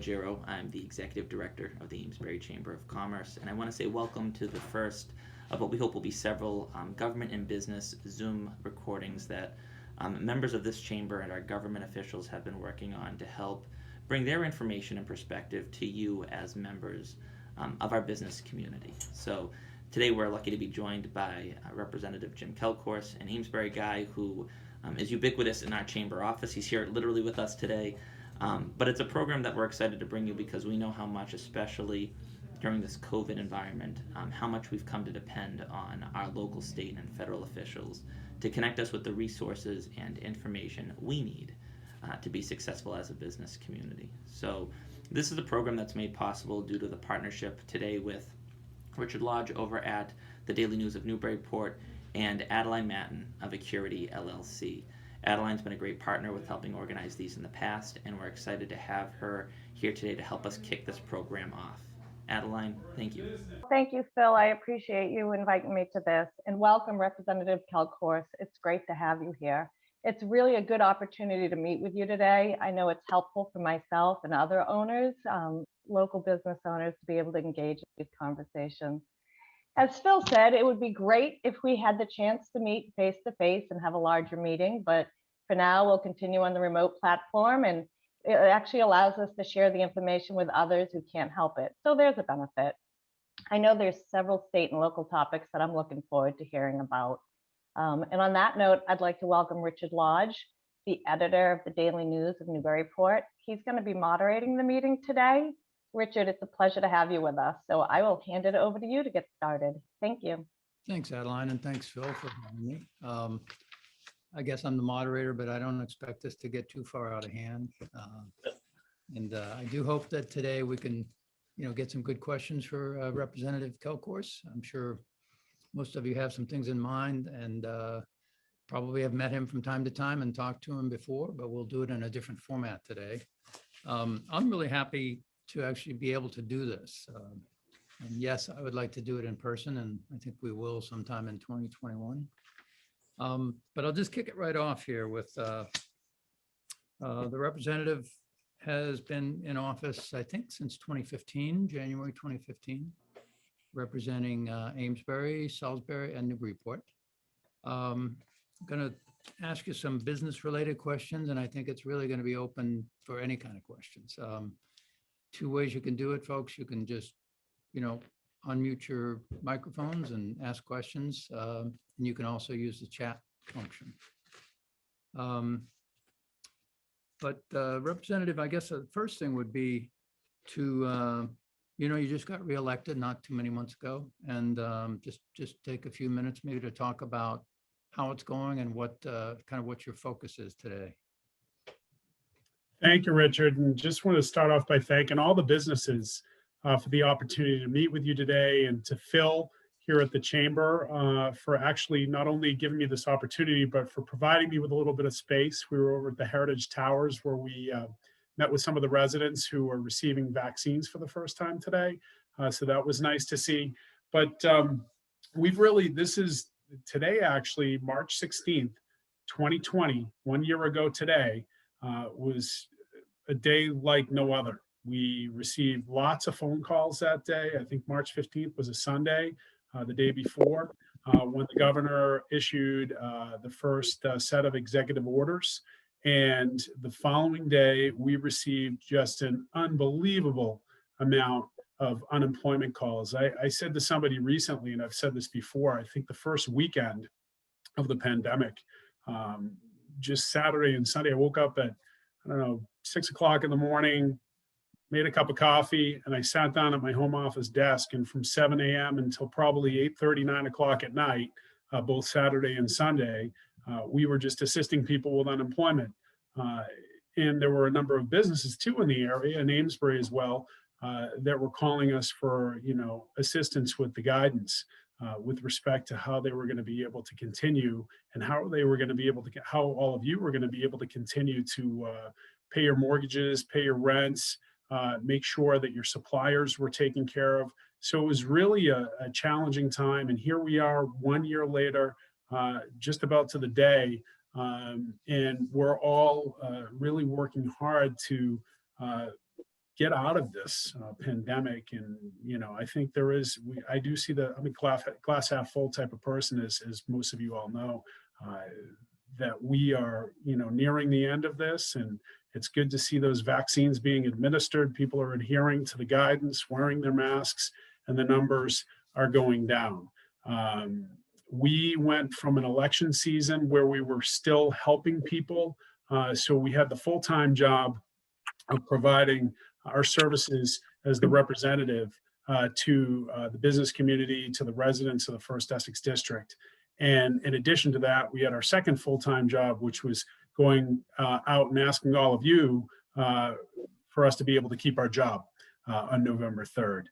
Giro. I'm the Executive Director of the Amesbury Chamber of Commerce, and I want to say welcome to the first of what we hope will be several government and business Zoom recordings that members of this chamber and our government officials have been working on to help bring their information and perspective to you as members of our business community. So today we're lucky to be joined by Representative Jim Kelcourse, an Amesbury guy who is ubiquitous in our chamber office. He's here literally with us today. But it's a program that we're excited to bring you because we know how much, especially during this COVID environment, how much we've come to depend on our local, state, and federal officials to connect us with the resources and information we need to be successful as a business community. So this is a program that's made possible due to the partnership today with Richard Lodge over at the Daily News of Newburyport and Adeline Matten of Accurety, LLC. Adeline's been a great partner with helping organize these in the past, and we're excited to have her here today to help us kick this program off. Adeline, thank you. Thank you, Phil. I appreciate you inviting me to this, and welcome, Representative Kelcourse. It's great to have you here. It's really a good opportunity to meet with you today. I know it's helpful for myself and other owners, local business owners, to be able to engage in these conversations. As Phil said, it would be great if we had the chance to meet face to face and have a larger meeting, but for now we'll continue on the remote platform, and it actually allows us to share the information with others who can't help it. So there's a benefit. I know there's several state and local topics that I'm looking forward to hearing about. And on that note, I'd like to welcome Richard Lodge, the editor of the Daily News of Newburyport. He's going to be moderating the meeting today. Richard, it's a pleasure to have you with us. So I will hand it over to you to get started. Thank you. Thanks, Adeline, and thanks, Phil, for having me. I guess I'm the moderator, but I don't expect this to get too far out of hand. I do hope that today we can, get some good questions for Representative Kelcourse. I'm sure most of you have some things in mind and probably have met him from time to time and talked to him before, but we'll do it in a different format today. I'm really happy to actually be able to do this. And yes, I would like to do it in person, and I think we will sometime in 2021. But I'll just kick it right off here with the representative has been in office, I think, since 2015, January 2015, representing Amesbury, Salisbury, and Newburyport. I'm going to ask you some business-related questions, and I think it's really going to be open for any kind of questions. Two ways you can do it, folks. You can just, unmute your microphones and ask questions. And you can also use the chat function. But Representative, I guess the first thing would be to, you just got reelected not too many months ago, and just take a few minutes maybe to talk about how it's going and what kind of what your focus is today. Thank you, Richard. And just want to start off by thanking all the businesses for the opportunity to meet with you today, and to Phil here at the Chamber for actually not only giving me this opportunity, but for providing me with a little bit of space. We were over at the Heritage Towers where we met with some of the residents who are receiving vaccines for the first time today. So that was nice to see. But this is today, actually, March 16th, 2020, 1 year ago today, was a day like no other. We received lots of phone calls that day. I think March 15th was a Sunday, the day before, when the governor issued the first set of executive orders. And the following day, we received just an unbelievable amount of unemployment calls. I said to somebody recently, and I've said this before, I think the first weekend of the pandemic, just Saturday and Sunday, I woke up at, 6 o'clock in the morning, made a cup of coffee, and I sat down at my home office desk. And from 7 a.m. until probably 8:30, 9 o'clock at night, both Saturday and Sunday, we were just assisting people with unemployment. And there were a number of businesses too in the area, and Amesbury as well, that were calling us for, assistance with the guidance with respect to how they were going to be able to continue, and how they were going to be able to get, how all of you were going to be able to continue to pay your mortgages, pay your rents, make sure that your suppliers were taken care of. So it was really a challenging time. And here we are 1 year later, just about to the day. And we're all really working hard to get out of this pandemic. And, I think I do see I'm a glass half full type of person, as most of you all know, that we are, nearing the end of this. And it's good to see those vaccines being administered. People are adhering to the guidance, wearing their masks, and the numbers are going down. We went from an election season where we were still helping people. So we had the full-time job of providing our services as the representative to the business community, to the residents of the First Essex District. And in addition to that, we had our second full-time job, which was going out and asking all of you for us to be able to keep our job on November 3rd.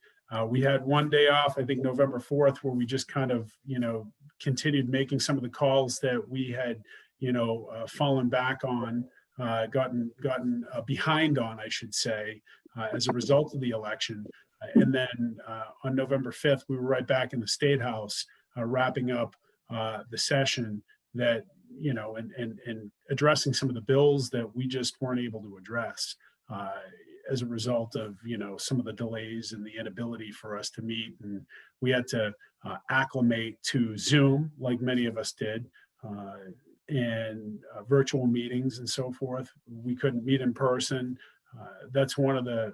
We had one day off, I think November 4th, where we just kind of, continued making some of the calls that we had, fallen back on, gotten behind on, I should say, as a result of the election. And then on November 5th, we were right back in the State House, wrapping up the session that, and addressing some of the bills that we just weren't able to address as a result of, some of the delays and the inability for us to meet. And we had to acclimate to Zoom, like many of us did, and virtual meetings and so forth. We couldn't meet in person. That's one of the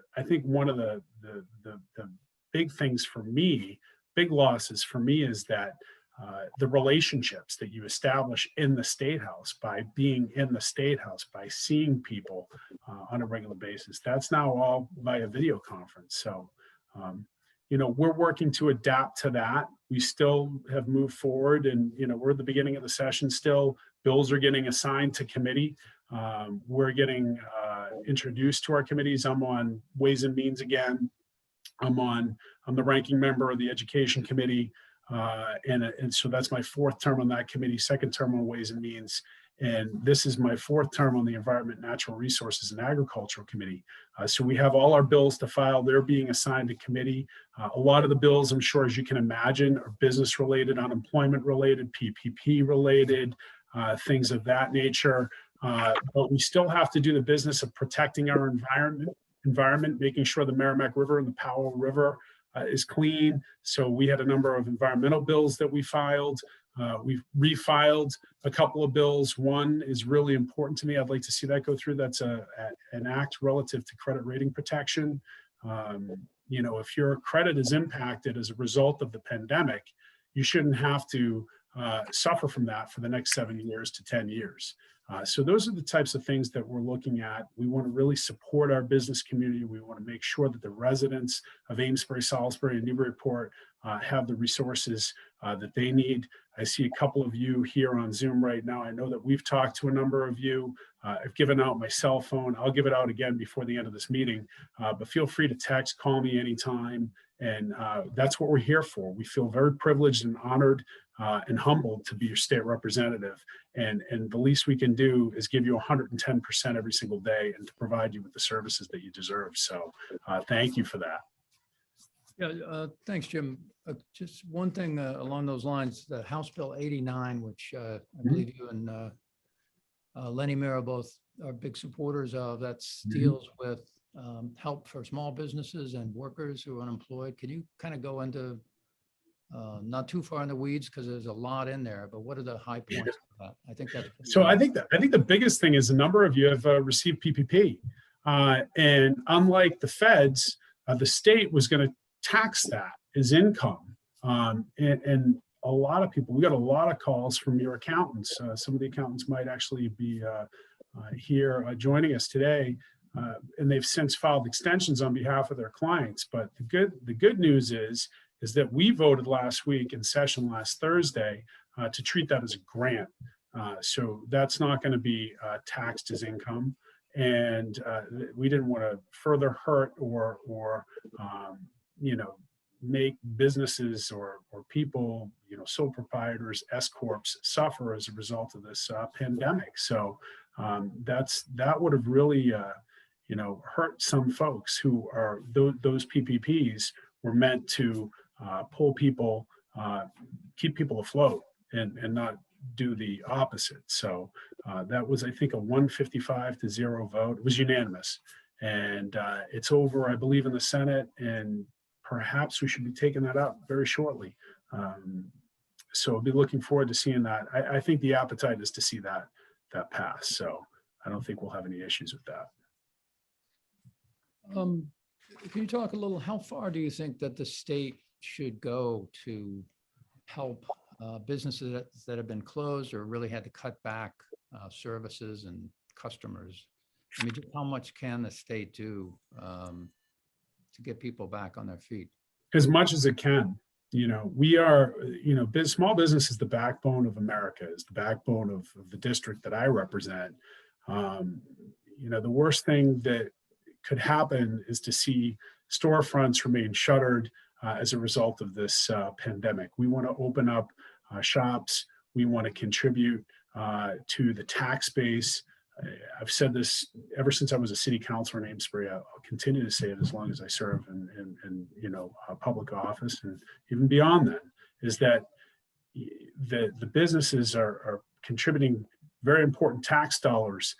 big things for me, big losses for me, is that the relationships that you establish in the State House by being in the State House, by seeing people on a regular basis, that's now all via video conference. So, we're working to adapt to that. We still have moved forward, and, we're at the beginning of the session still. Bills are getting assigned to committee. We're getting introduced to our committees. I'm on Ways and Means again. I'm the ranking member of the Education Committee. And so that's my fourth term on that committee, second term on Ways and Means. And this is my fourth term on the Environment, Natural Resources, and Agricultural Committee. So we have all our bills to file. They're being assigned to committee. A lot of the bills, I'm sure, as you can imagine, are business related, unemployment related, PPP related, things of that nature. But we still have to do the business of protecting our environment, making sure the Merrimack River and the Powell River is clean. So we had a number of environmental bills that we filed. We've refiled a couple of bills. One is really important to me. I'd like to see that go through. That's an act relative to credit rating protection. If your credit is impacted as a result of the pandemic, you shouldn't have to suffer from that for the next 7 years to 10 years. So those are the types of things that we're looking at. We want to really support our business community. We want to make sure that the residents of Amesbury, Salisbury, and Newburyport have the resources that they need. I see a couple of you here on Zoom right now. I know that we've talked to a number of you. I've given out my cell phone. I'll give it out again before the end of this meeting, but feel free to text, call me anytime. And that's what we're here for. We feel very privileged and honored and humbled to be your state representative. And the least we can do is give you 110% every single day and to provide you with the services that you deserve. So thank you for that. Yeah, thanks, Jim. Just one thing along those lines, the House Bill 89, which I believe you and Lenny Mira both are big supporters of, that deals with help for small businesses and workers who are unemployed. Can you kind of go into, not too far in the weeds because there's a lot in there, but what are the high points of that? I think that's so. I think the biggest thing is a number of you have received PPP, and unlike the feds, the state was going to tax that as income, and a lot of people. We got a lot of calls from your accountants. Some of the accountants might actually be here joining us today. And they've since filed extensions on behalf of their clients. But the good news is that we voted last week in session last Thursday to treat that as a grant. So that's not going to be taxed as income. And we didn't want to further hurt or make businesses or people, sole proprietors, S corps suffer as a result of this pandemic. So that would have really hurt some folks who are those PPPs were meant to pull people, keep people afloat and not do the opposite. So that was, I think, a 155-0 vote. It was unanimous. And it's over, I believe, in the Senate, and perhaps we should be taking that up very shortly. So I'll be looking forward to seeing that. I think the appetite is to see that pass. So I don't think we'll have any issues with that. Can you talk a little, how far do you think that the state should go to help businesses that have been closed or really had to cut back services and customers? I mean, just how much can the state do to get people back on their feet? As much as it can. We are, small business is the backbone of America, is the backbone of the district that I represent. The worst thing that could happen is to see storefronts remain shuttered as a result of this pandemic. We want to open up shops. We want to contribute to the tax base. I've said this ever since I was a city councilor in Amesbury. I'll continue to say it as long as I serve in a public office, and even beyond that, is that the businesses are contributing very important tax dollars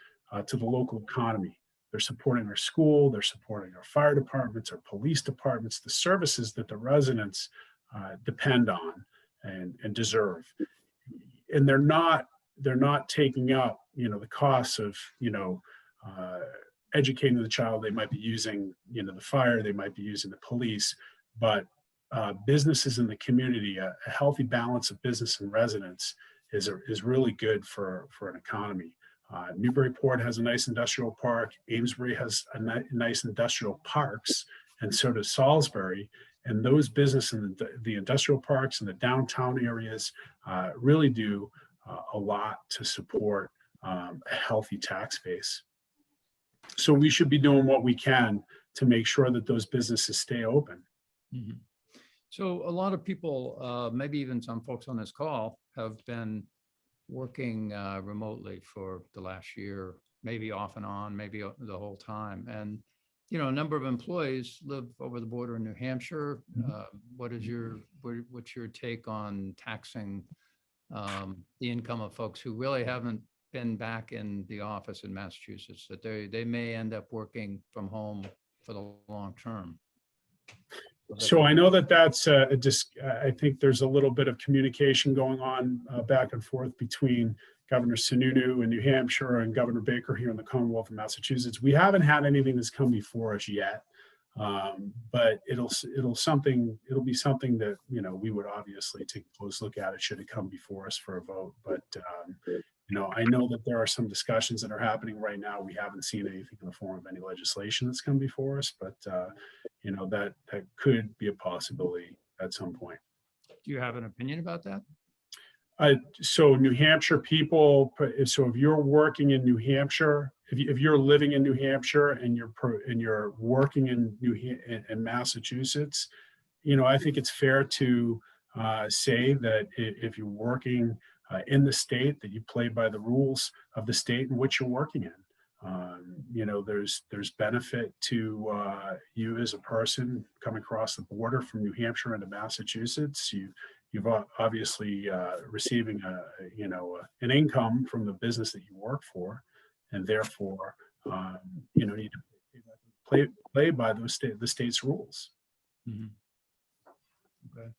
to the local economy. They're supporting our school, they're supporting our fire departments, our police departments, the services that the residents depend on and deserve. And they're not taking up, the costs of, educating the child. They might be using, the fire, they might be using the police, but businesses in the community, a healthy balance of business and residents is really good for an economy. Newburyport has a nice industrial park. Amesbury has nice industrial parks, and so does Salisbury. And those business in the industrial parks and the downtown areas really do a lot to support a healthy tax base. So we should be doing what we can to make sure that those businesses stay open. Mm-hmm. So a lot of people, maybe even some folks on this call, have been working remotely for the last year, maybe off and on, maybe the whole time. And, a number of employees live over the border in New Hampshire. What's your take on taxing the income of folks who really haven't been back in the office in Massachusetts, that they may end up working from home for the long term? So I know that's I think there's a little bit of communication going on back and forth between Governor Sununu in New Hampshire and Governor Baker here in the Commonwealth of Massachusetts. We haven't had anything that's come before us yet, but it'll be something that we would obviously take a close look at it should it come before us for a vote. But I know that there are some discussions that are happening right now. We haven't seen anything in the form of any legislation that's come before us, but that could be a possibility at some point. Do you have an opinion about that? So New Hampshire people, so if you're working in New Hampshire, if you're living in New Hampshire and you're working in Massachusetts, I think it's fair to say that if you're working in the state, that you play by the rules of the state in which you're working in. There's benefit to you as a person coming across the border from New Hampshire into Massachusetts. You've obviously receiving an income from the business that you work for, and therefore need to play by the state's rules. Mm-hmm. Okay.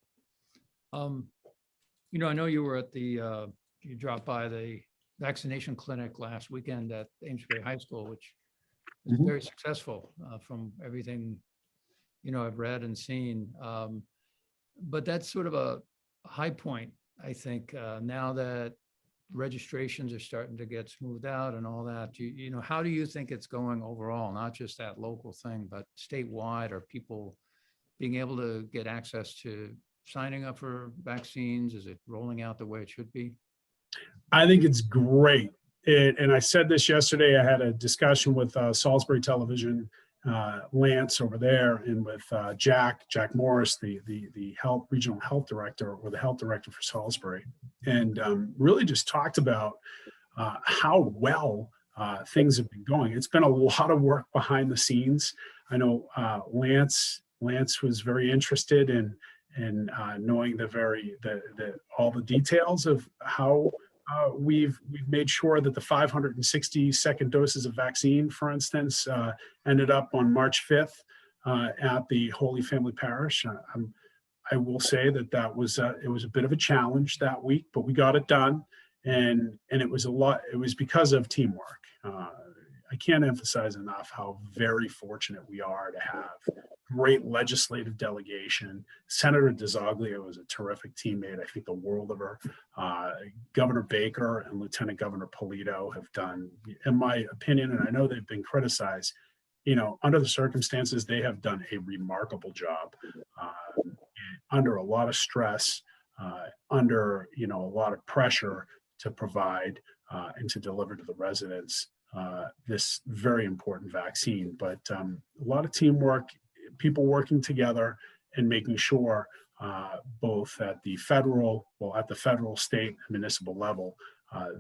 I know you were at you dropped by the vaccination clinic last weekend at Amesbury High School, which is very successful from everything I've read and seen. But that's sort of a high point, I think, now that registrations are starting to get smoothed out and all that. How do you think it's going overall? Not just that local thing, but statewide. Are people being able to get access to signing up for vaccines? Is it rolling out the way it should be? I think it's great. And I said this yesterday. I had a discussion with Salisbury Television, Lance over there, and with Jack Morris, the regional health director, or the health director for Salisbury, and really just talked about how well things have been going. It's been a lot of work behind the scenes. I know Lance was very interested in knowing all the details of how We've made sure that the 560 second doses of vaccine, for instance, ended up on March 5th at the Holy Family Parish. I will say that was it was a bit of a challenge that week, but we got it done, and it was a lot. It was because of teamwork. I can't emphasize enough how very fortunate we are to have great legislative delegation. Senator DeZoglio was a terrific teammate. I think the world of her. Governor Baker and Lieutenant Governor Polito have done, in my opinion, and I know they've been criticized, under the circumstances, they have done a remarkable job under a lot of stress, under, a lot of pressure to provide and to deliver to the residents this very important vaccine. But a lot of teamwork, people working together and making sure both at the federal, state, and municipal level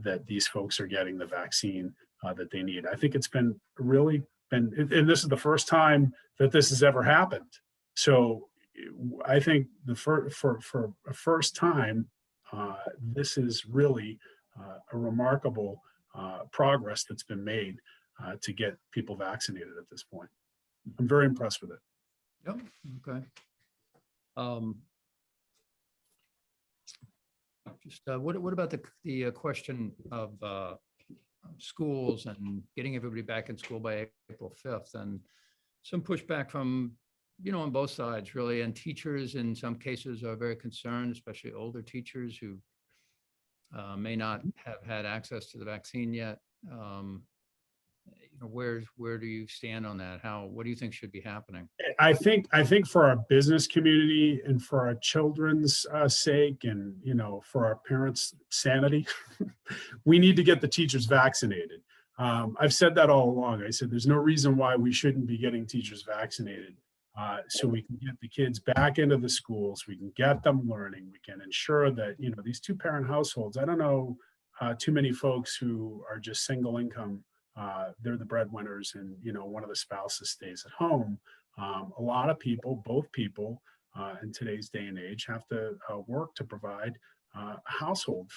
that these folks are getting the vaccine that they need. I think it's been really been, and this is the first time that this has ever happened. So I think for a first time, this is really a remarkable progress that's been made to get people vaccinated at this point. I'm very impressed with it. Yep. Okay. What about the question of schools and getting everybody back in school by April 5th, and some pushback from, on both sides really, and teachers in some cases are very concerned, especially older teachers who may not have had access to the vaccine yet. Where do you stand on that? What do you think should be happening? I think for our business community and for our children's sake, and for our parents' sanity, we need to get the teachers vaccinated. I've said that all along. I said there's no reason why we shouldn't be getting teachers vaccinated, so we can get the kids back into the schools. We can get them learning. We can ensure that these two-parent households. I don't know too many folks who are just single income. They're the breadwinners, and one of the spouses stays at home. A lot of people, both people, in today's day and age, have to work to provide a household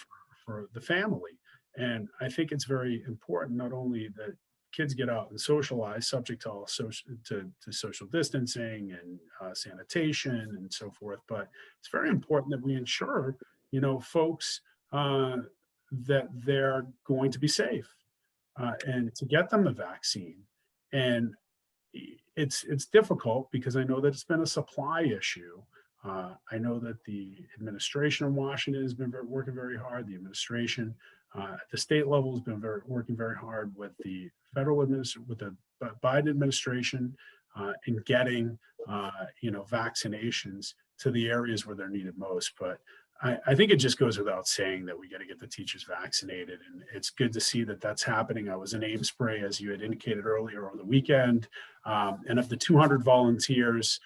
for the family. And I think it's very important not only that kids get out and socialize, subject to all social distancing and sanitation and so forth, but it's very important that we ensure, folks that they're going to be safe. And to get them the vaccine. And it's difficult because I know that it's been a supply issue. I know that the administration in Washington has been working very hard. The administration at the state level has been working very hard with the federal with the Biden administration in getting vaccinations to the areas where they're needed most. But I think it just goes without saying that we got to get the teachers vaccinated, and it's good to see that that's happening. I was in Amesbury, as you had indicated earlier, over the weekend, and of the 200 volunteers,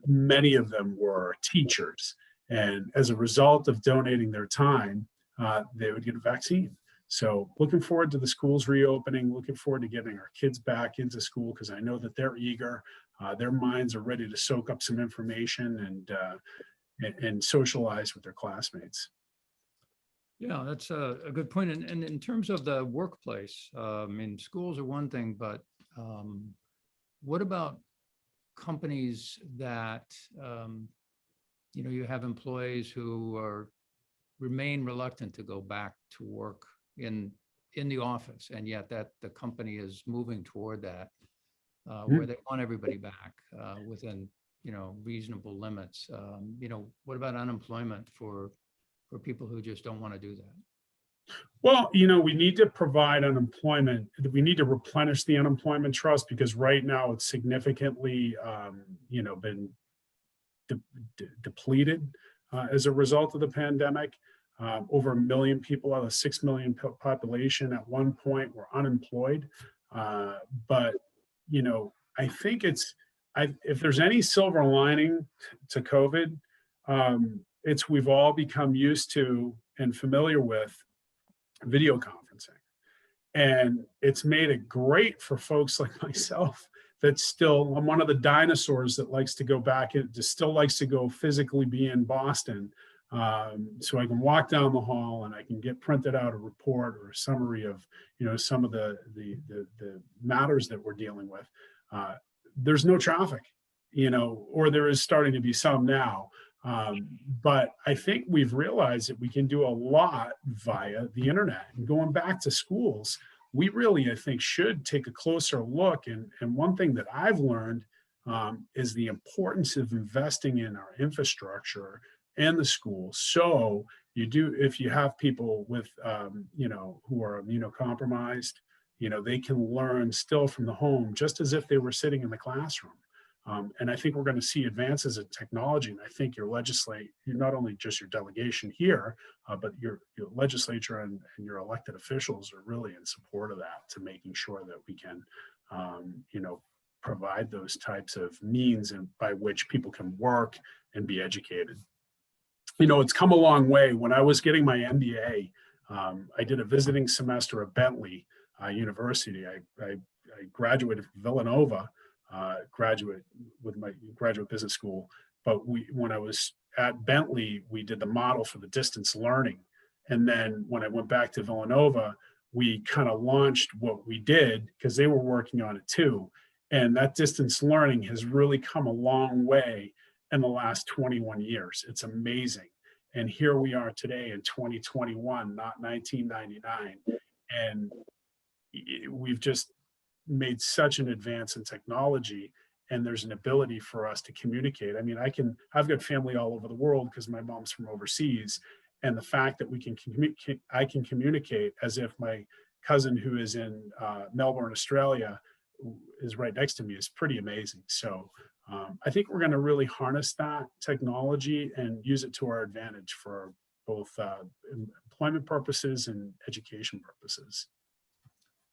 many of them were teachers, and as a result of donating their time, they would get a vaccine. So looking forward to the schools reopening, looking forward to getting our kids back into school, because I know that they're eager. Their minds are ready to soak up some information and socialize with their classmates. Yeah, that's a good point. And in terms of the workplace, schools are one thing, but what about companies that, you have employees who remain reluctant to go back to work in the office, and yet that the company is moving toward that, where they want everybody back within reasonable limits. What about unemployment for people who just don't want to do that? Well, we need to provide unemployment. We need to replenish the unemployment trust, because right now it's significantly, been depleted as a result of the pandemic. Over 1 million people out of 6 million population at one point were unemployed. But, I think if there's any silver lining to COVID, it's we've all become used to and familiar with video conferencing. And it's made it great for folks like myself I'm one of the dinosaurs that likes to go back, still likes to go physically be in Boston So I can walk down the hall and I can get printed out a report or a summary of, some of the matters that we're dealing with. There's no traffic, or there is starting to be some now. But I think we've realized that we can do a lot via the internet. And going back to schools, we really, I think, should take a closer look. And one thing that I've learned is the importance of investing in our infrastructure and the schools. So if you have people with, who are immunocompromised, they can learn still from the home, just as if they were sitting in the classroom. And I think we're going to see advances in technology. And I think you're not only just your delegation here, but your legislature and your elected officials are really in support of that, to making sure that we can, provide those types of means and by which people can work and be educated. It's come a long way. When I was getting my MBA, I did a visiting semester at Bentley University. I graduated from Villanova, graduate with my graduate business school. But when I was at Bentley, we did the model for the distance learning. And then when I went back to Villanova, we kind of launched what we did because they were working on it too. And that distance learning has really come a long way in the last 21 years. It's amazing. And here we are today in 2021, not 1999. And we've just made such an advance in technology, and there's an ability for us to communicate. I mean, I've got family all over the world because my mom's from overseas. And the fact that I can communicate as if my cousin who is in Melbourne, Australia, is right next to me is pretty amazing. So I think we're going to really harness that technology and use it to our advantage for both employment purposes and education purposes.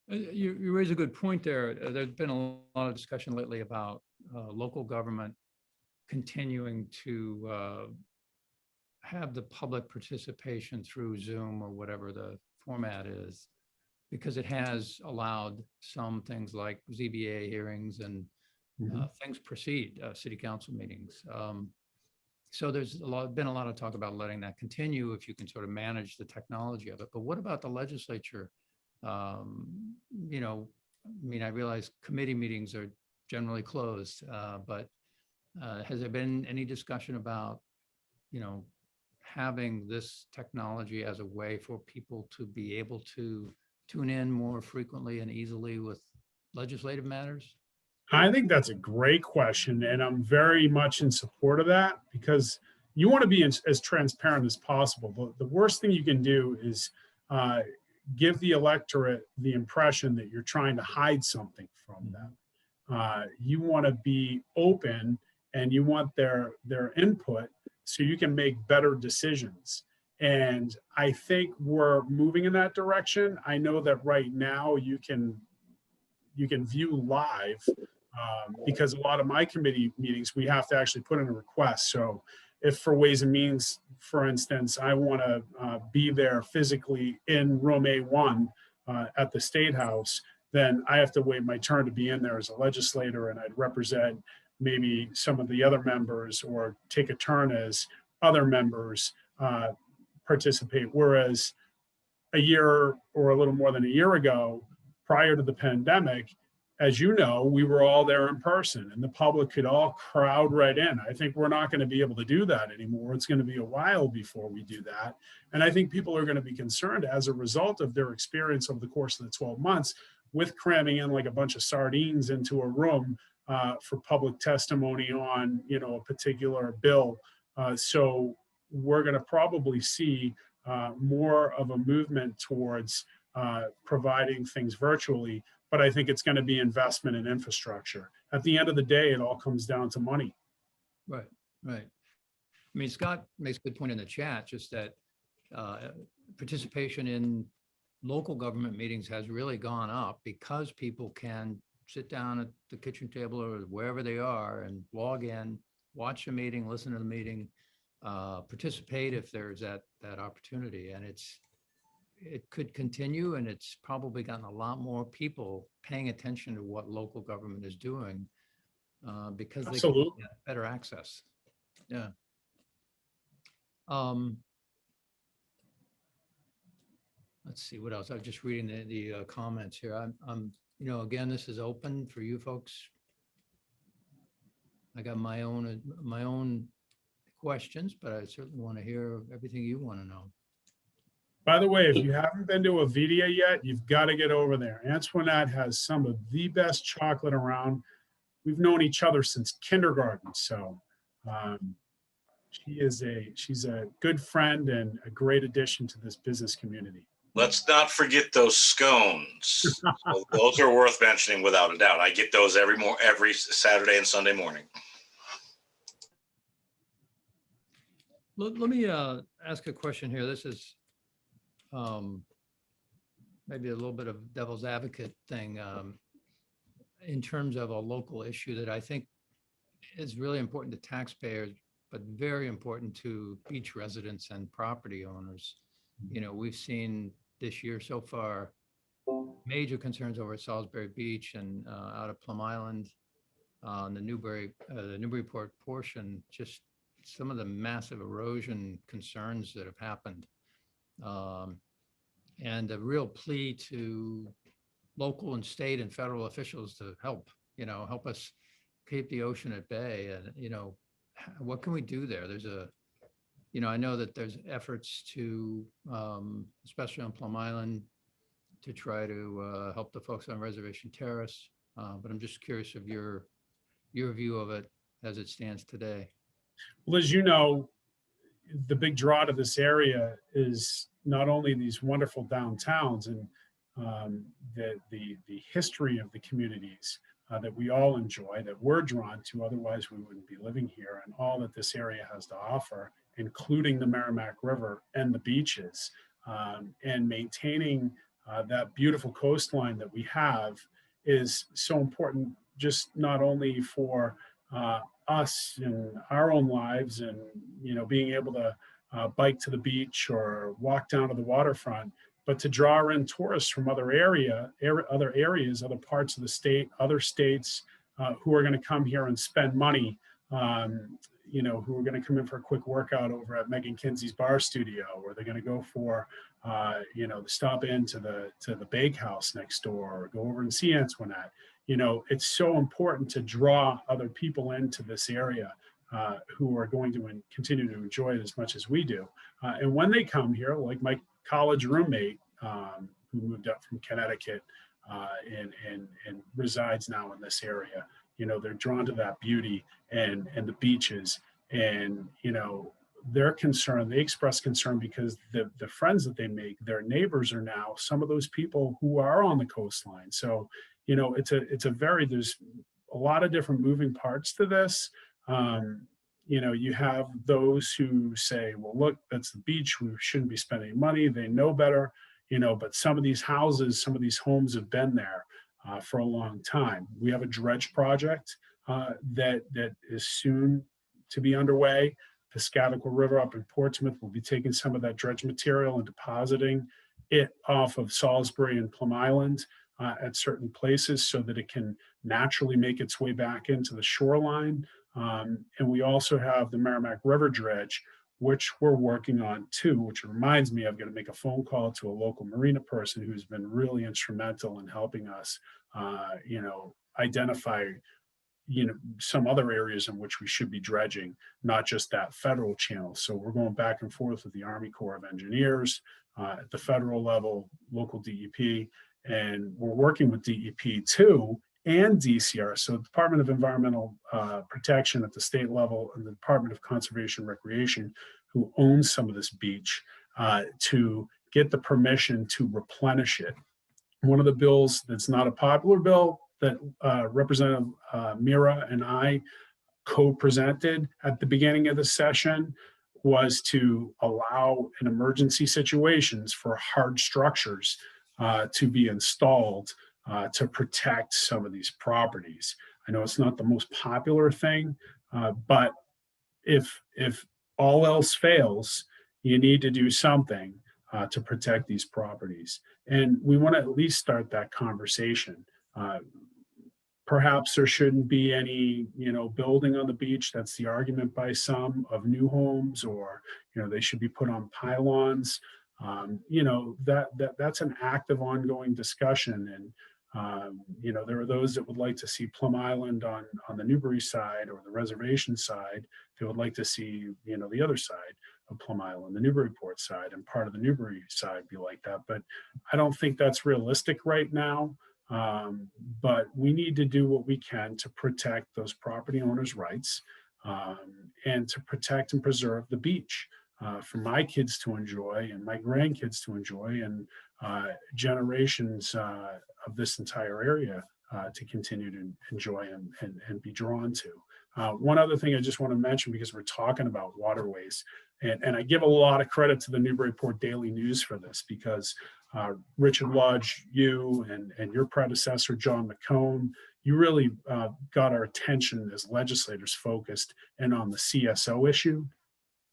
You raise a good point there. There's been a lot of discussion lately about local government continuing to have the public participation through Zoom or whatever the format is, because it has allowed some things like ZBA hearings and things proceed, city council meetings. So there's been a lot of talk about letting that continue if you can sort of manage the technology of it. But what about the legislature? I realize committee meetings are generally closed, but has there been any discussion about, having this technology as a way for people to be able to tune in more frequently and easily with legislative matters? I think that's a great question, and I'm very much in support of that, because you want to be as transparent as possible. The worst thing you can do is give the electorate the impression that you're trying to hide something from them. You want to be open, and you want their input so you can make better decisions. And I think we're moving in that direction. I know that right now you can view live, because a lot of my committee meetings, we have to actually put in a request. So if for Ways and Means, for instance, I want to be there physically in room A1 at the State House, then I have to wait my turn to be in there as a legislator, and I'd represent maybe some of the other members or take a turn as other members participate. Whereas a year or a little more than a year ago, prior to the pandemic, as you know, we were all there in person and the public could all crowd right in. I think we're not going to be able to do that anymore. It's going to be a while before we do that. And I think people are going to be concerned as a result of their experience over the course of the 12 months with cramming in like a bunch of sardines into a room for public testimony on, a particular bill. So we're going to probably see more of a movement towards providing things virtually, but I think it's going to be investment in infrastructure. At the end of the day, it all comes down to money. Right. I mean, Scott makes a good point in the chat, just that participation in local government meetings has really gone up because people can sit down at the kitchen table or wherever they are and log in, watch a meeting, listen to the meeting, participate if there's that opportunity. And it could continue, and it's probably gotten a lot more people paying attention to what local government is doing because they can get better access. Yeah. Let's see what else. I was just reading the comments here. Again, this is open for you folks. I got my own questions, but I certainly want to hear everything you want to know. By the way, if you haven't been to Avidia yet, you've got to get over there. Antoinette has some of the best chocolate around. We've known each other since kindergarten, so she's a good friend and a great addition to this business community. Let's not forget those scones. So those are worth mentioning without a doubt. I get those every Saturday and Sunday morning. Let me ask a question here. This is maybe a little bit of devil's advocate thing in terms of a local issue that I think is really important to taxpayers, but very important to beach residents and property owners. We've seen this year so far major concerns over Salisbury Beach and out of Plum Island on the Newburyport portion, just some of the massive erosion concerns that have happened. And a real plea to local and state and federal officials to help us keep the ocean at bay. And, what can we do there? I know that there's efforts to, especially on Plum Island, to try to help the folks on Reservation Terrace. But I'm just curious of your view of it as it stands today. Well, as you know, the big draw to this area is not only these wonderful downtowns and the history of the communities that we all enjoy, that we're drawn to, otherwise we wouldn't be living here, and all that this area has to offer, including the Merrimack River and the beaches, and maintaining that beautiful coastline that we have is so important, just not only for us in our own lives and, being able to bike to the beach or walk down to the waterfront, but to draw in tourists from other areas, other parts of the state, other states who are going to come here and spend money, who are going to come in for a quick workout over at Megan Kinsey's bar studio, or they're going to go for, stop into the bakehouse next door, or go over and see Antoinette. It's so important to draw other people into this area who are going to continue to enjoy it as much as we do. And when they come here, like my college roommate who moved up from Connecticut and resides now in this area, they're drawn to that beauty and the beaches, and they're concerned. They express concern because the friends that they make, their neighbors, are now some of those people who are on the coastline. So there's a lot of different moving parts to this. You have those who say, well, look, that's the beach, we shouldn't be spending money, they know better, but some of these houses, some of these homes have been there for a long time. We have a dredge project that is soon to be underway. Piscataqua River up in Portsmouth will be taking some of that dredge material and depositing it off of Salisbury and Plum Island at certain places so that it can naturally make its way back into the shoreline. And we also have the Merrimack River dredge, which we're working on too, which reminds me, I've got to make a phone call to a local marina person who's been really instrumental in helping us, identify, some other areas in which we should be dredging, not just that federal channel. So we're going back and forth with the Army Corps of Engineers at the federal level, local DEP, and we're working with DEP too, and DCR, so Department of Environmental Protection at the state level, and the Department of Conservation and Recreation, who owns some of this beach, to get the permission to replenish it. One of the bills that's not a popular bill that Representative Mira and I co-presented at the beginning of the session was to allow in emergency situations for hard structures to be installed to protect some of these properties. I know it's not the most popular thing, but if all else fails, you need to do something to protect these properties. And we want to at least start that conversation. Perhaps there shouldn't be any, building on the beach. That's the argument by some of new homes, or, they should be put on pylons. That's an active, ongoing discussion. And, there are those that would like to see Plum Island on the Newbury side or the reservation side. They would like to see, the other side of Plum Island, the Newburyport side, and part of the Newbury side be like that. But I don't think that's realistic right now. But we need to do what we can to protect those property owners' rights, and to protect and preserve the beach for my kids to enjoy and my grandkids to enjoy, and generations of this entire area to continue to enjoy and be drawn to. One other thing I just want to mention, because we're talking about waterways, and I give a lot of credit to the Newburyport Daily News for this, because Richard Lodge, you and your predecessor, John McCone, you really got our attention as legislators focused and on the CSO issue,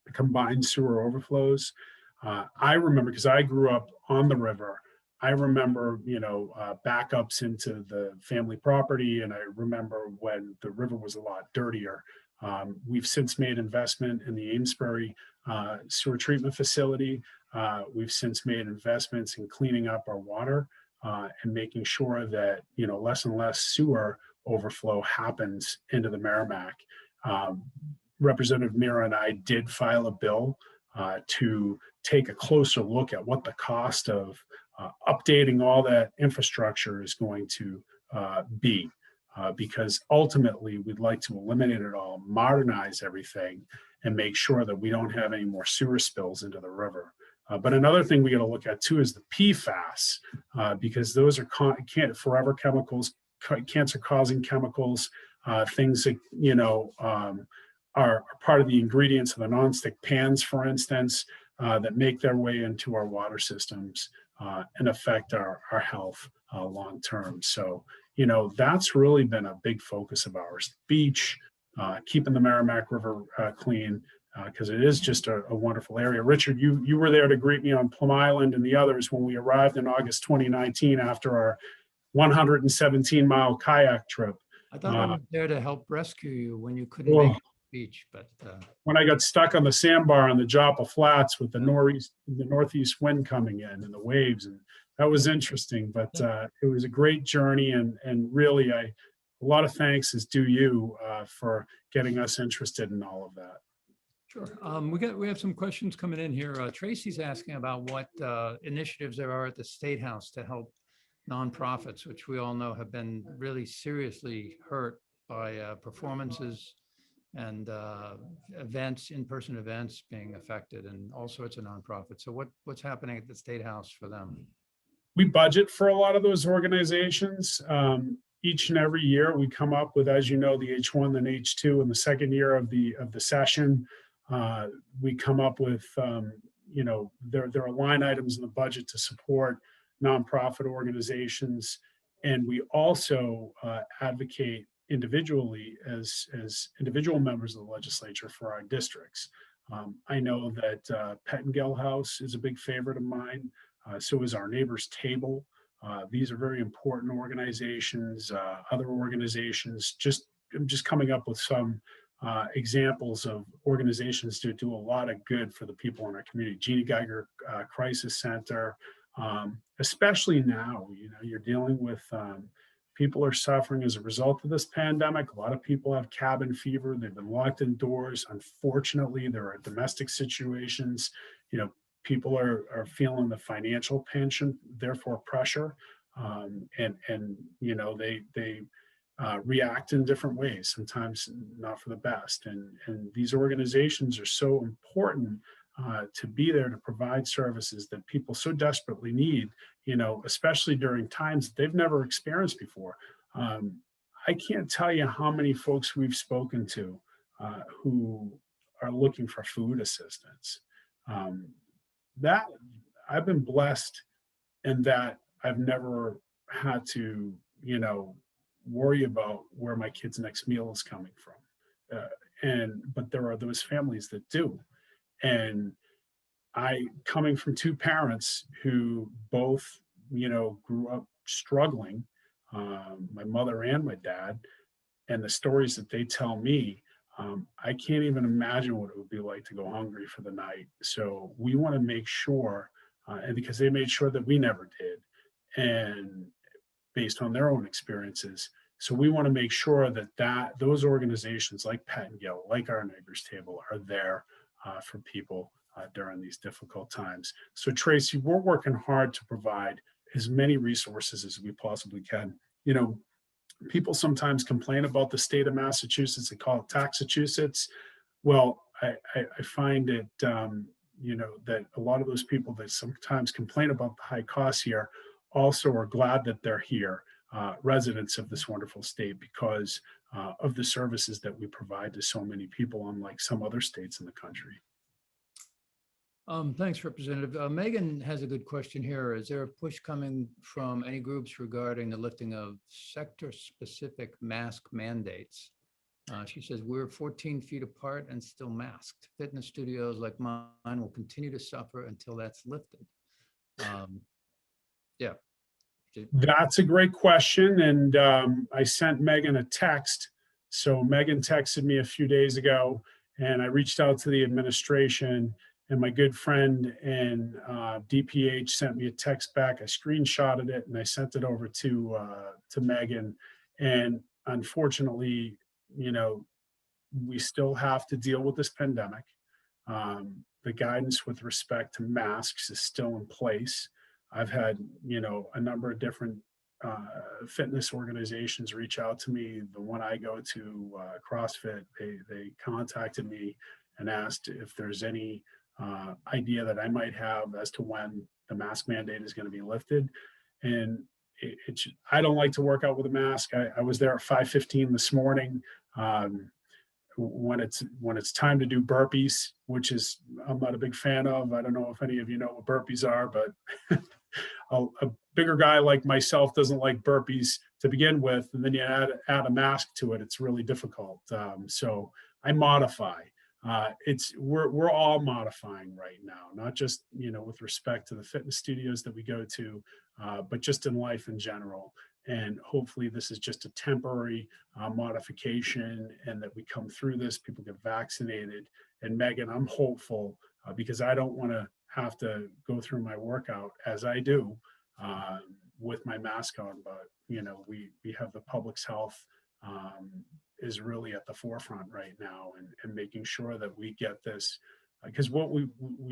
the combined sewer overflows. I remember, because I grew up on the river, I remember, backups into the family property, and I remember when the river was a lot dirtier. We've since made investment in the Amesbury sewer treatment facility. We've since made investments in cleaning up our water and making sure that, less and less sewer overflow happens into the Merrimack. Representative Mira and I did file a bill to take a closer look at what the cost of updating all that infrastructure is going to be. Because ultimately we'd like to eliminate it all, modernize everything, and make sure that we don't have any more sewer spills into the river. But another thing we got to look at too is the PFAS, because those are forever chemicals, cancer-causing chemicals, things that are part of the ingredients of the nonstick pans, for instance, that make their way into our water systems and affect our health long term. So, that's really been a big focus of ours. Beach, keeping the Merrimack River clean, because it is just a wonderful area. Richard, you were there to greet me on Plum Island and the others when we arrived in August 2019 after our 117-mile kayak trip. I thought I was there to help rescue you when you couldn't make it to the beach, but when I got stuck on the sandbar on the Joppa Flats with the northeast wind coming in and the waves, and that was interesting. But it was a great journey, and really, a lot of thanks is due you for getting us interested in all of that. Sure. We have some questions coming in here. Tracy's asking about what initiatives there are at the State House to help nonprofits, which we all know have been really seriously hurt by performances and events, in-person events being affected, and all sorts of nonprofits. So what's happening at the State House for them? We budget for a lot of those organizations. Each and every year we come up with, as you know, the H1 and H2 in the second year of the session. We come up with, there are line items in the budget to support nonprofit organizations. And we also advocate individually as individual members of the legislature for our districts. I know that Pettingill House is a big favorite of mine. So is our Neighbors Table. These are very important organizations. Other organizations, I'm just coming up with some examples of organizations that do a lot of good for the people in our community. Jeannie Geiger Crisis Center, especially now, you're dealing with people are suffering as a result of this pandemic. A lot of people have cabin fever. They've been locked indoors. Unfortunately, there are domestic situations. People are feeling the financial pinch and therefore pressure, and they react in different ways, sometimes not for the best. And these organizations are so important to be there to provide services that people so desperately need, especially during times that they've never experienced before. I can't tell you how many folks we've spoken to who are looking for food assistance. That I've been blessed in that I've never had to, worry about where my kid's next meal is coming from. But there are those families that do. And coming from two parents who both, grew up struggling, my mother and my dad, and the stories that they tell me, I can't even imagine what it would be like to go hungry for the night. So we want to make sure, and because they made sure that we never did, and based on their own experiences. So we want to make sure that those organizations like Pat and Gill, like our Neighbors Table, are there for people during these difficult times. So Tracy, we're working hard to provide as many resources as we possibly can. You know, people sometimes complain about the state of Massachusetts. They call it Taxachusetts. Well, I find it, you know, that a lot of those people that sometimes complain about the high costs here also are glad that they're here, residents of this wonderful state, because of the services that we provide to so many people, unlike some other states in the country. Thanks, Representative. Megan has a good question here. Is there a push coming from any groups regarding the lifting of sector-specific mask mandates? She says, we're 14 feet apart and still masked. Fitness studios like mine will continue to suffer until that's lifted. Yeah. That's a great question. And I sent Megan a text. So Megan texted me a few days ago, and I reached out to the administration, and my good friend in DPH sent me a text back. I screenshotted it and I sent it over to Megan. And unfortunately, you know, we still have to deal with this pandemic. The guidance with respect to masks is still in place. I've had, you know, a number of different fitness organizations reach out to me. The one I go to, CrossFit, they contacted me and asked if there's any idea that I might have as to when the mask mandate is going to be lifted. And I don't like to work out with a mask. I was there at 5:15 this morning. When it's time to do burpees, which is I'm not a big fan of. I don't know if any of you know what burpees are, but a bigger guy like myself doesn't like burpees to begin with, and then you add a mask to it. It's really difficult. So I modify. We're all modifying right now, not just, you know, with respect to the fitness studios that we go to, but just in life in general. And hopefully this is just a temporary modification, and that we come through this, people get vaccinated. And Megan, I'm hopeful because I don't want to have to go through my workout as I do with my mask on. But, you know, we have the public's health is really at the forefront right now, and making sure that we get this, because what we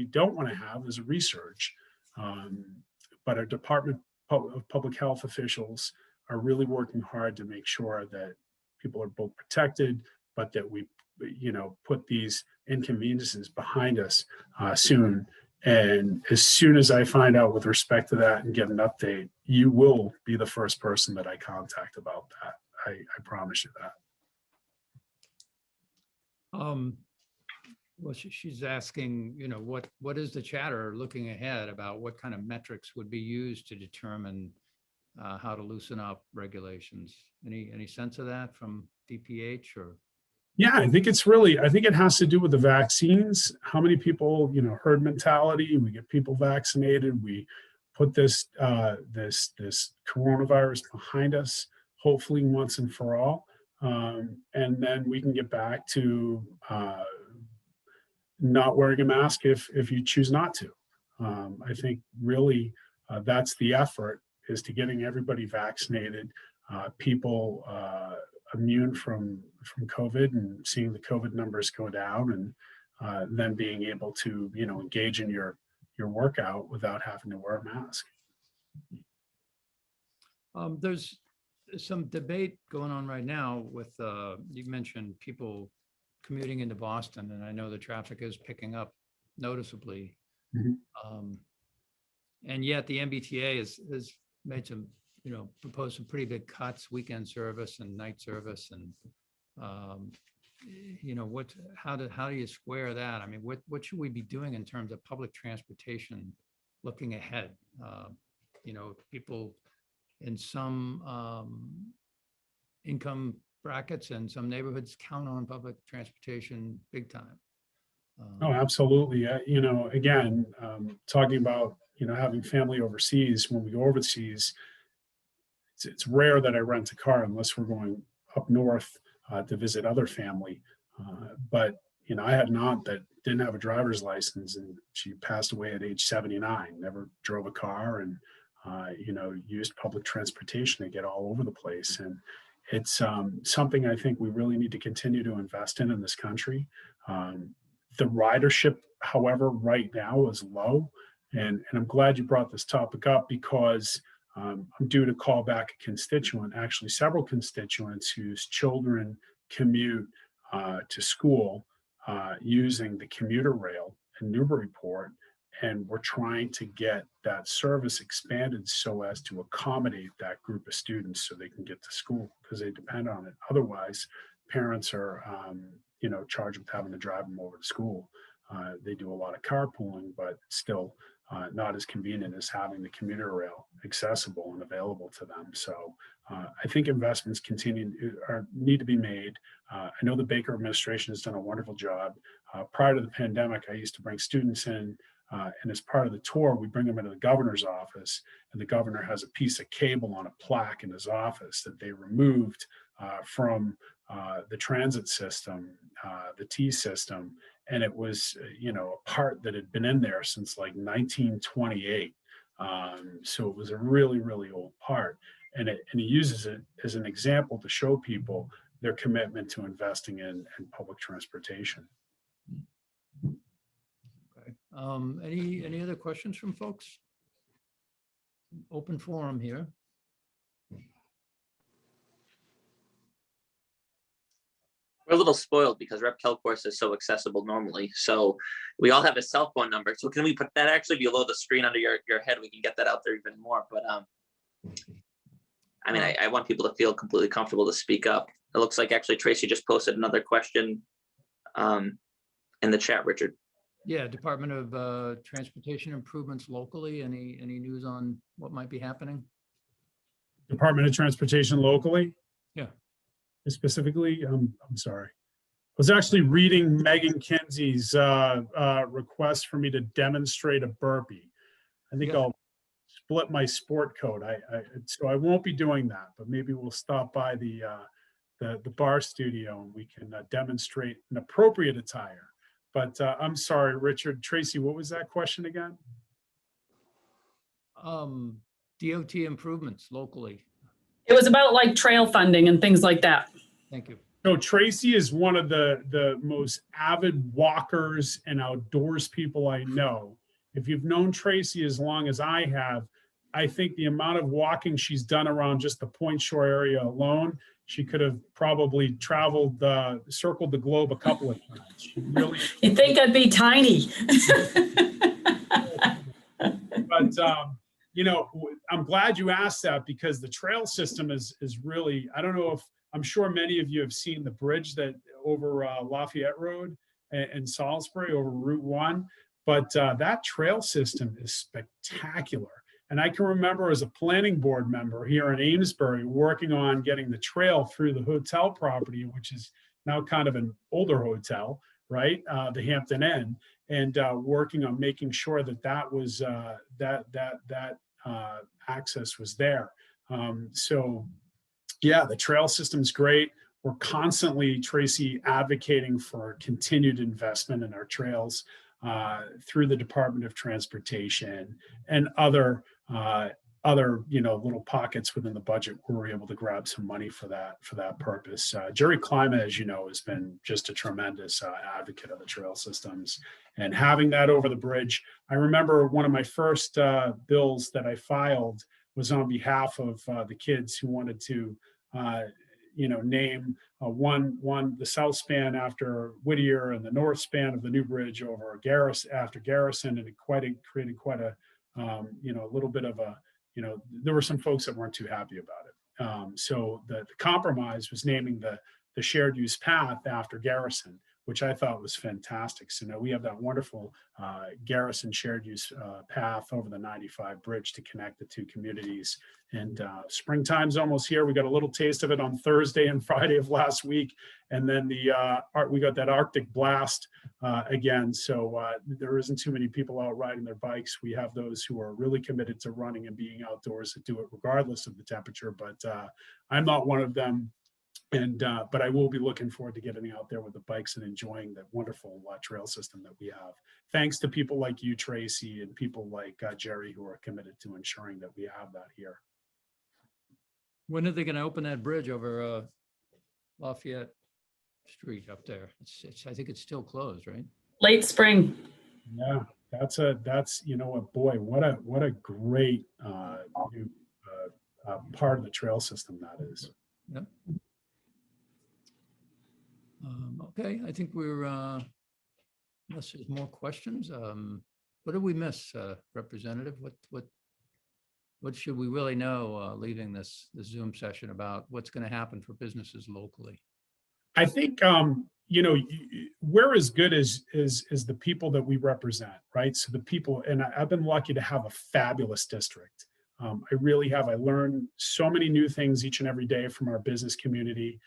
don't want to have is a resurge. But our Department of Public Health officials are really working hard to make sure that people are both protected, but that we, you know, put these inconveniences behind us soon. And as soon as I find out with respect to that and get an update, you will be the first person that I contact about that. I promise you that. Well, she's asking, you know, what is the chatter looking ahead about what kind of metrics would be used to determine how to loosen up regulations? Any sense of that from DPH or? Yeah, I think it has to do with the vaccines. How many people, you know, herd mentality, we get people vaccinated, we put this coronavirus behind us, hopefully once and for all. And then we can get back to not wearing a mask if you choose not to. I think really that's the effort, is to getting everybody vaccinated, people immune from COVID, and seeing the COVID numbers go down, and then being able to, you know, engage in your workout without having to wear a mask. There's some debate going on right now with, you mentioned people commuting into Boston, and I know the traffic is picking up noticeably. Mhm. And yet the MBTA has made some, you know, proposed some pretty big cuts, weekend service and night service. And, you know, how do you square that? I mean, what should we be doing in terms of public transportation looking ahead? You know, people in some income brackets and some neighborhoods count on public transportation big time. Oh, absolutely. You know, again, talking about, you know, having family overseas, when we go overseas, it's rare that I rent a car unless we're going up north to visit other family. But I had an aunt that didn't have a driver's license, and she passed away at age 79. Never drove a car, and used public transportation to get all over the place. And it's something I think we really need to continue to invest in this country. The ridership, however, right now is low. And I'm glad you brought this topic up, because I'm due to call back a constituent, actually several constituents whose children commute to school using the commuter rail in Newburyport. And we're trying to get that service expanded so as to accommodate that group of students so they can get to school, because they depend on it. Otherwise, parents are, charged with having to drive them over to school. They do a lot of carpooling, but still not as convenient as having the commuter rail accessible and available to them. So I think investments need to be made. I know the Baker administration has done a wonderful job. Prior to the pandemic, I used to bring students in, and as part of the tour, we bring them into the governor's office, and the governor has a piece of cable on a plaque in his office that they removed from the transit system, the T system. And it was, a part that had been in there since like 1928. So it was a really, really old part. And he uses it as an example to show people their commitment to investing in public transportation. Okay. Any other questions from folks? Open forum here. We're a little spoiled because Rep. Kelcourse is so accessible normally. So we all have his cell phone number. So can we put that actually below the screen under your head? We can get that out there even more. But I want people to feel completely comfortable to speak up. It looks like actually Tracy just posted another question in the chat, Richard. Yeah, Department of Transportation improvements locally. Any news on what might be happening? Department of Transportation locally? Yeah. Specifically, I'm sorry. I was actually reading Megan Kinsey's request for me to demonstrate a burpee. I think I'll split my sport coat. So I won't be doing that, but maybe we'll stop by the bar studio and we can demonstrate an appropriate attire. But I'm sorry, Richard. Tracy, what was that question again? DOT improvements locally. It was about like trail funding and things like that. Thank you. No, Tracy is one of the most avid walkers and outdoors people I know. If you've known Tracy as long as I have, I think the amount of walking she's done around just the Point Shore area alone, she could have probably circled the globe a couple of times. She really. You think I'd be tiny? But I'm glad you asked that, because the trail system is really, I don't know if, I'm sure many of you have seen the bridge that over Lafayette Road and Salisbury over Route 1, but that trail system is spectacular. And I can remember as a planning board member here in Amesbury working on getting the trail through the hotel property, which is now kind of an older hotel, right? The Hampton Inn, and working on making sure that was that access was there. So yeah, the trail system's great. We're constantly, Tracy, advocating for continued investment in our trails through the Department of Transportation and other little pockets within the budget where we're able to grab some money for that purpose. Jerry Klima, as you know, has been just a tremendous advocate of the trail systems, and having that over the bridge. I remember one of my first bills that I filed was on behalf of the kids who wanted to name the south span after Whittier and the north span of the new bridge over after Garrison, and it created quite a little bit of a, there were some folks that weren't too happy about it. So the compromise was naming the shared use path after Garrison, which I thought was fantastic. So now we have that wonderful Garrison shared use path over the 95 bridge to connect the two communities. And springtime's almost here. We got a little taste of it on Thursday and Friday of last week. And then we got that Arctic blast again. So there isn't too many people out riding their bikes. We have those who are really committed to running and being outdoors that do it regardless of the temperature. But I'm not one of them. And but I will be looking forward to getting out there with the bikes and enjoying the wonderful trail system that we have. Thanks to people like you, Tracy, and people like Jerry, who are committed to ensuring that we have that here. When are they going to open that bridge over Lafayette Street up there? I think it's still closed, right? Late spring. Yeah, that's you know what, boy, what a great new part of the trail system that is. Yep. Okay, I think we're, unless there's more questions, what did we miss, Representative? What should we really know leaving this Zoom session about what's going to happen for businesses locally? I think you know, we're as good as the people that we represent, right? So the people, and I've been lucky to have a fabulous district. I really have. I learned so many new things each and every day from our business community.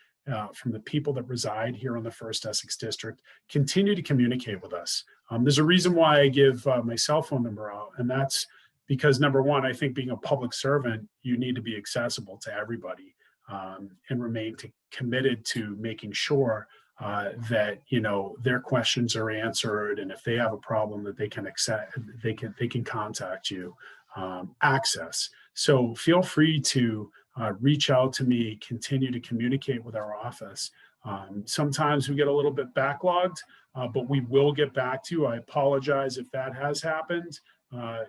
From the people that reside here on the First Essex District, continue to communicate with us. There's a reason why I give my cell phone number out, and that's because, number one, I think being a public servant, you need to be accessible to everybody and remain committed to making sure that, you know, their questions are answered, and if they have a problem that they can accept, they can contact you. Access. So feel free to reach out to me, continue to communicate with our office. Sometimes we get a little bit backlogged, but we will get back to you. I apologize if that has happened.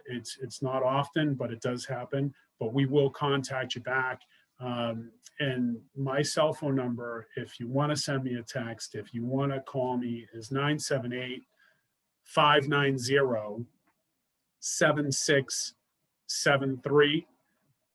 It's not often, but it does happen, but we will contact you back. And my cell phone number, if you want to send me a text, if you want to call me, is 978-590-7673.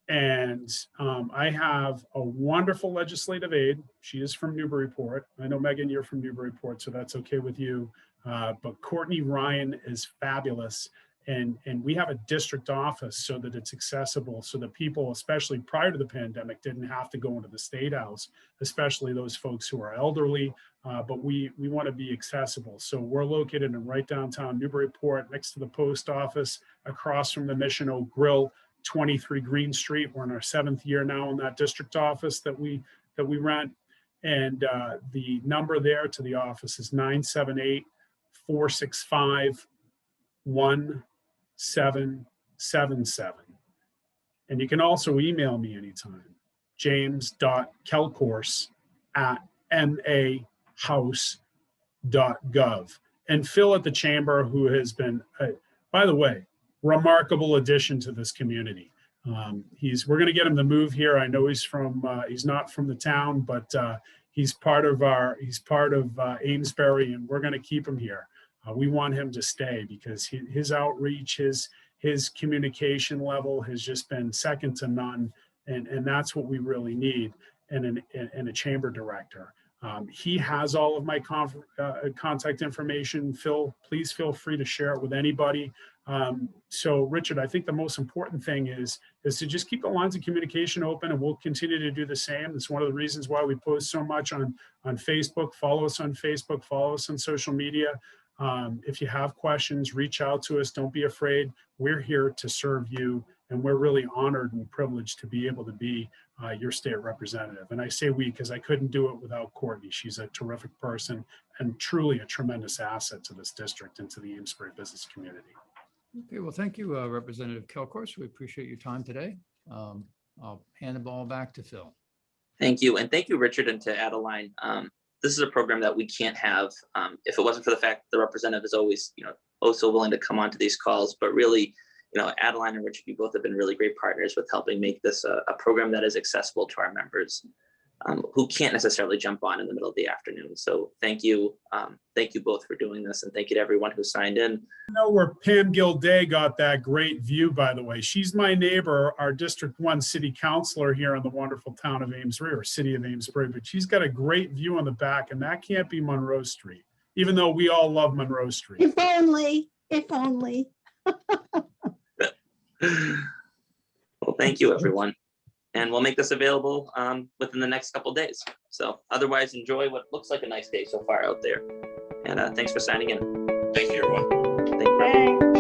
And I have a wonderful legislative aide. She is from Newburyport. I know, Megan, you're from Newburyport, so that's okay with you. But Courtney Ryan is fabulous. And we have a district office so that it's accessible, so that people, especially prior to the pandemic, didn't have to go into the State House, especially those folks who are elderly. But we want to be accessible. So we're located in right downtown Newburyport, next to the post office, across from the Mission Oak Grill, 23 Green Street. We're in our 7th year now in that district office that we rent. And the number there to the office is 978-465-1777. And you can also email me anytime, james.kelcourse@mahouse.gov. And Phil at the Chamber, who has been, by the way, remarkable addition to this community. We're going to get him to move here. I know he's not from the town, but he's part of Amesbury, and we're going to keep him here. We want him to stay because his outreach, his communication level has just been second to none. And that's what we really need in a chamber director. He has all of my contact information. Phil, please feel free to share it with anybody. So Richard, I think the most important thing is to just keep the lines of communication open, and we'll continue to do the same. That's one of the reasons why we post so much on Facebook. Follow us on Facebook, follow us on social media. If you have questions, reach out to us. Don't be afraid. We're here to serve you, and we're really honored and privileged to be able to be your state representative. And I say we because I couldn't do it without Courtney. She's a terrific person and truly a tremendous asset to this district and to the Amesbury business community. Okay, well, thank you, Representative Kelcourse. We appreciate your time today. I'll hand the ball back to Phil. Thank you. And thank you, Richard, and to Adeline. This is a program that we can't have if it wasn't for the fact that the representative is always, so willing to come onto these calls. But really, Adeline and Richard, you both have been really great partners with helping make this a program that is accessible to our members who can't necessarily jump on in the middle of the afternoon. So thank you. Thank you both for doing this. And thank you to everyone who signed in. You know where Pam Gilday got that great view, by the way. She's my neighbor, our District 1 city councilor here in the wonderful town of Amesbury, or city of Amesbury, but she's got a great view on the back, and that can't be Monroe Street. even though we all love Monroe Street. If only, if only. Well, thank you, everyone. And we'll make this available within the next couple days. So otherwise, enjoy what looks like a nice day so far out there. And thanks for signing in. Thank you, everyone. Thank you. Thanks.